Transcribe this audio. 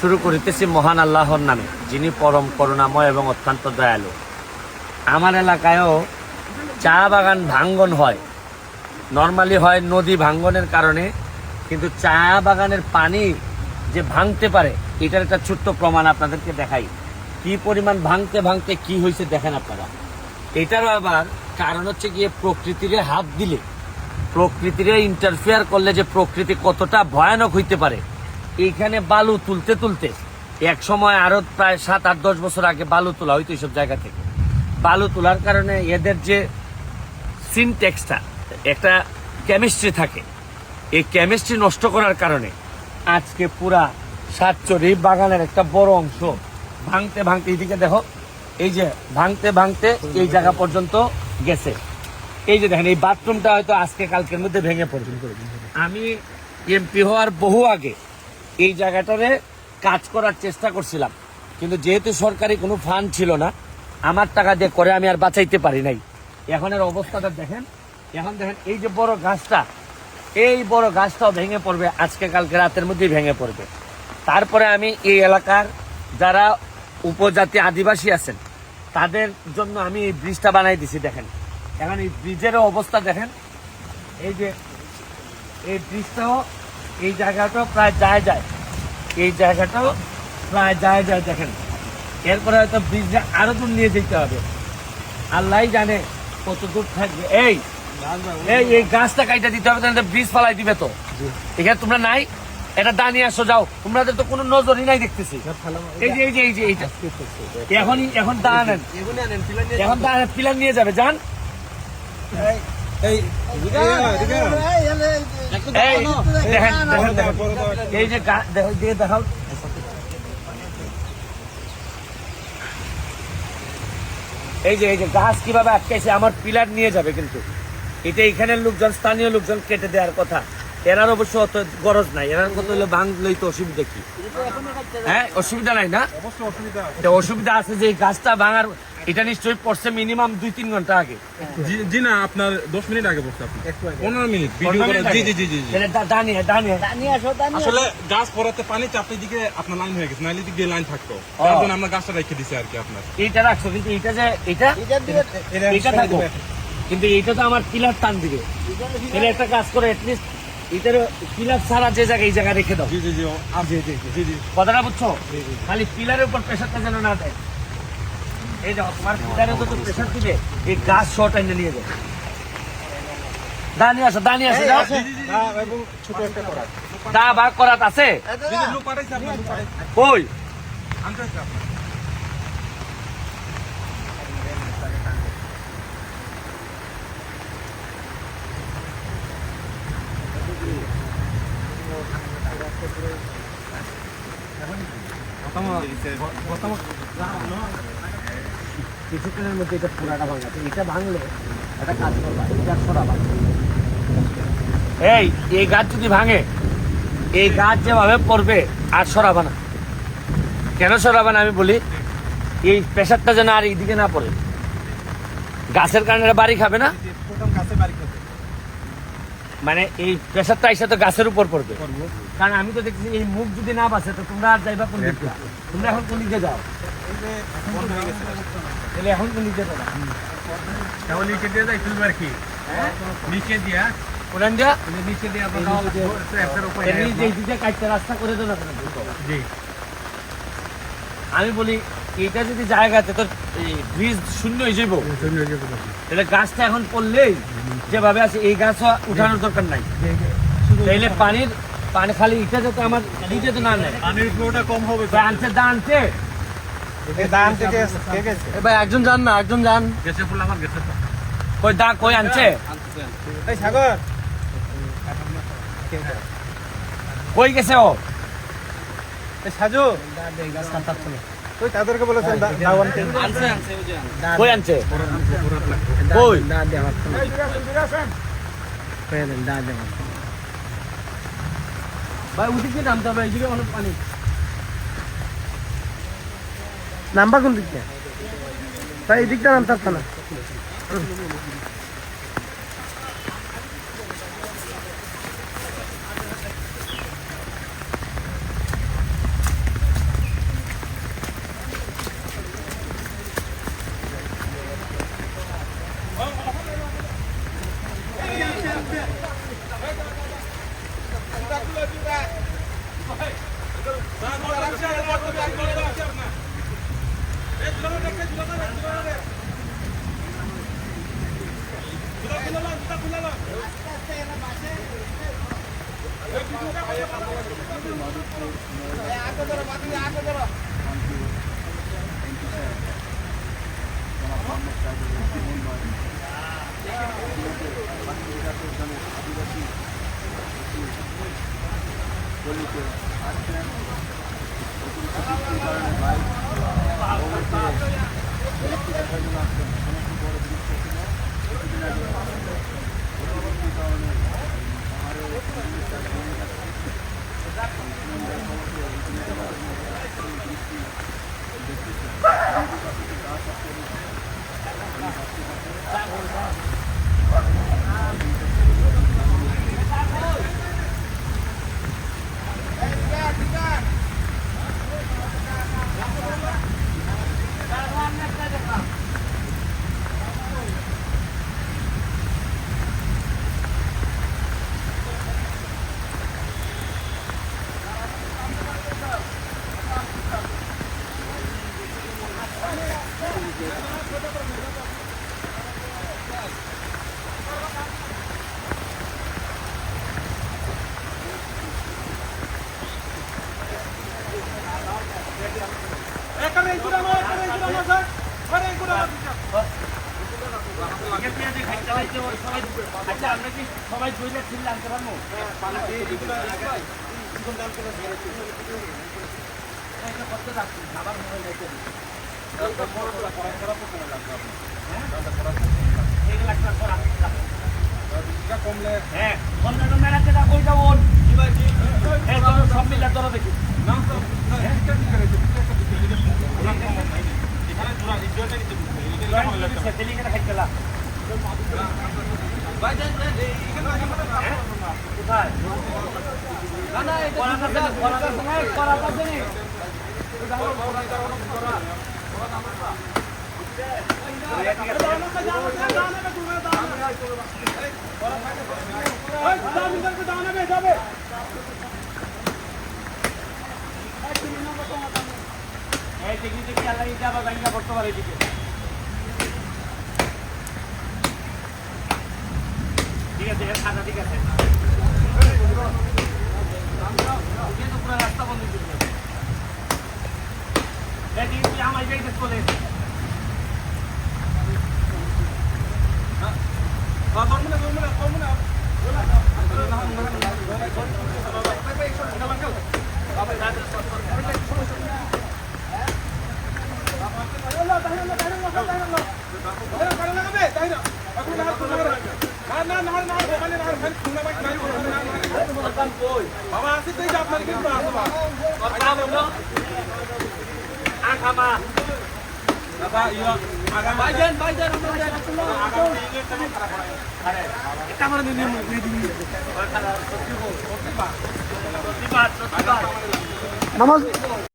শুরু করিতেছি মহান আল্লাহর নামে, যিনি পরম করুণাময় এবং অত্যন্ত দয়ালু। আমার এলাকায়ও চা বাগান ভাঙ্গন হয়, নর্মালি হয় নদী ভাঙ্গনের কারণে, কিন্তু চা বাগানের পানি যে ভাঙতে পারে এটার একটা ছোট্ট প্রমাণ আপনাদেরকে দেখাই। কি পরিমাণ ভাঙতে ভাঙতে কি হয়েছে দেখেন আপনারা। এটারও আবার কারণ হচ্ছে গিয়ে প্রকৃতিরে হাত দিলে, প্রকৃতিরে ইন্টারফেয়ার করলে যে প্রকৃতি কতটা ভয়ানক হইতে পারে। এইখানে বালু তুলতে তুলতে এক সময় আরো প্রায় 7-8-10 বছর আগে বালু তোলা হইতো এইসব জায়গা থেকে। বালু তোলার কারণে এদের যে সিনটেক্সটা, একটা কেমিস্ট্রি থাকে, এই কেমিস্ট্রি নষ্ট করার কারণে আজকে পুরা সাতচরি বাগানের একটা বড় অংশ ভাঙতে ভাঙতে, এইদিকে দেখো, এই যে ভাঙতে ভাঙতে এই জায়গা পর্যন্ত গেছে। এই যে দেখেন, এই বাথরুমটা হয়তো আজকে কালকের মধ্যে ভেঙে পড়বে। আমি এমপি হওয়ার বহু আগে এই জায়গাটারে কাজ করার চেষ্টা করছিলাম, কিন্তু যেহেতু সরকারি কোনো ফান্ড ছিল না, আমার টাকা দিয়ে করে আমি আর বাঁচাইতে পারি নাই। এখন এর অবস্থাটা দেখেন। এখন দেখেন এই যে বড় গাছটা, এই বড় গাছটাও ভেঙে পড়বে, আজকে কালকে রাতের মধ্যেই ভেঙে পড়বে। তারপরে আমি এই এলাকার যারা উপজাতি আদিবাসী আছেন তাদের জন্য আমি এই ব্রিজটা বানাই দিছি। দেখেন এখন এই ব্রিজেরও অবস্থা দেখেন। এই যে এই ব্রিজটাও, এই জায়গাটাও প্রায় যায়, এই জায়গাটাও প্রায় যায় দেখেন। এরপরে হয়তো ব্রিজটা আরো দূর নিয়ে যেতে হবে, আল্লাহ জানে কত দূর থাকবে। এই এই গাছটা কাইটা দিতে হবে, তাহলে ব্রিজ ফালাই দিবে তো। এখানে তোমরা নাই, এটা দা নিয়ে আসো, যাও। তোমাদের তো কোনো নজরই নাই দেখতেছি। এই যে এই যে এই যে এইটা এখন দা আনেন, এখন দা আনেন, পিলার নিয়ে যাবে, যান। দেখেন এই যে দিয়ে দেখাও, এই যে গাছ কিভাবে আটকাইছে, আমার পিলার নিয়ে যাবে। কিন্তু এটা এখানের লোকজন, স্থানীয় লোকজন কেটে দেওয়ার কথা। এরার অবশ্য অত গরজ নাই, এরার কথা হলো ভাঙলেই তো অসুবিধা কি? হ্যাঁ, অসুবিধা নাই না? অসুবিধা আছে যে গাছটা ভাঙার, এটা নিশ্চয়ই পড়ছে মিনিমাম 2-3 ঘন্টা আগে। জি না, আপনার 10 মিনিট আগে পড়ছে, 15 মিনিট ভিডিও করে। জি দাঁড়িয়ে আসলে গাছ পড়াতে পানি চাপতে দিকে আপনার লাইন হয়ে গেছে, নাইলে দিক দিয়ে লাইন থাকতো, তার জন্য আমরা গাছটা রেখে দিছি আর কি। আপনার এইটা রাখছো, কিন্তু এইটা যে এটা থাকো, কিন্তু এইটা তো আমার পিলার টান দিবে। তাহলে একটা কাজ করে, এটলিস্ট এটার পিলার ছাড়া যে জায়গায়, এই জায়গায় রেখে দাও। জি কথাটা বুঝছো? খালি পিলারের উপর প্রেশারটা যেন না দেয়। এই যাও, তোমার পিলারে তো প্রেশার দিবে, এই গাছ শর্ট এনে নিয়ে যাবে। দাঁড়িয়ে আসো যাও। ছোট একটা করা দা ভাগ করাত আছে কই? কিছুক্ষণের মধ্যে এটা পুরাটা ভাঙা, এটা ভাঙলে একটা কাজ করবা, এটা সরাবা। এই গাছ যদি ভাঙে, এই গাছ যেভাবে পড়বে আর সরাবা না। কেন সরাবা না আমি বলি, এই প্রেশারটা যেন আর এইদিকে না পড়ে। গাছের কারণে বাড়ি খাবে না, মানে এই প্রেশারটা এসে তো গাছের উপর পড়বে। কারণ আমি তো দেখছি এই মুখ যদি না বাঁচে, তো তোমরা আর যাইবা কোন দিকে? তোমরা এখন কোন দিকে যাও? তাহলে এখন কোন দিকে যাবা? নিচে দিয়ে যাই তুলবে আর কি, নিচে দিয়া কোরআন দিয়া নিচে দিয়ে রাস্তা করে দেবো না। আমি বলি এটা যদি জায়গাতে তোর ব্রিজ শূন্য হয়ে যাবো, তাহলে গাছটা এখন পড়লেই যেভাবে আছে, এই গাছ উঠানোর দরকার নাই। তাইলে পানি খালি এটা যাতে আমার নিচে তো না নেয়, পানির ফ্লোটা কম হবে। আনছে দা আনছে ভাই, একজন যান না, একজন যান। গেছে ফুল আমার গেছে তো কই দা কই আনছে? এই সাগর কই গেছে ও? এই সাজু তুই তাদেরকে বলেছেন দাও আনতে। কই আনছে? কই ভাই উঠে নামতে হবে, এই দিকে অনেক পানি। নাম্বার কোন দিকটা? তাই এই দিকটা নামতে পারত না। আচ্ছা আমরা কি সবাই দুইটা ছিল আনতে পারবো? কমলে হ্যাঁ মেলাতে কই যাবো সব মিলে ধরো দেখি খাইছিলাম কোথায় করতে পারে এদিকে ঠিক আছে খাতা ঠিক আছে পুরো রাস্তা বন্ধ করবে আমার যাইতে চলে বাবা আসি তো আপনার কিন্তু আসবা আখামা দাদা ইয়া আগামী ভাইজান আরে এটা আমার নিয়ে নামাজ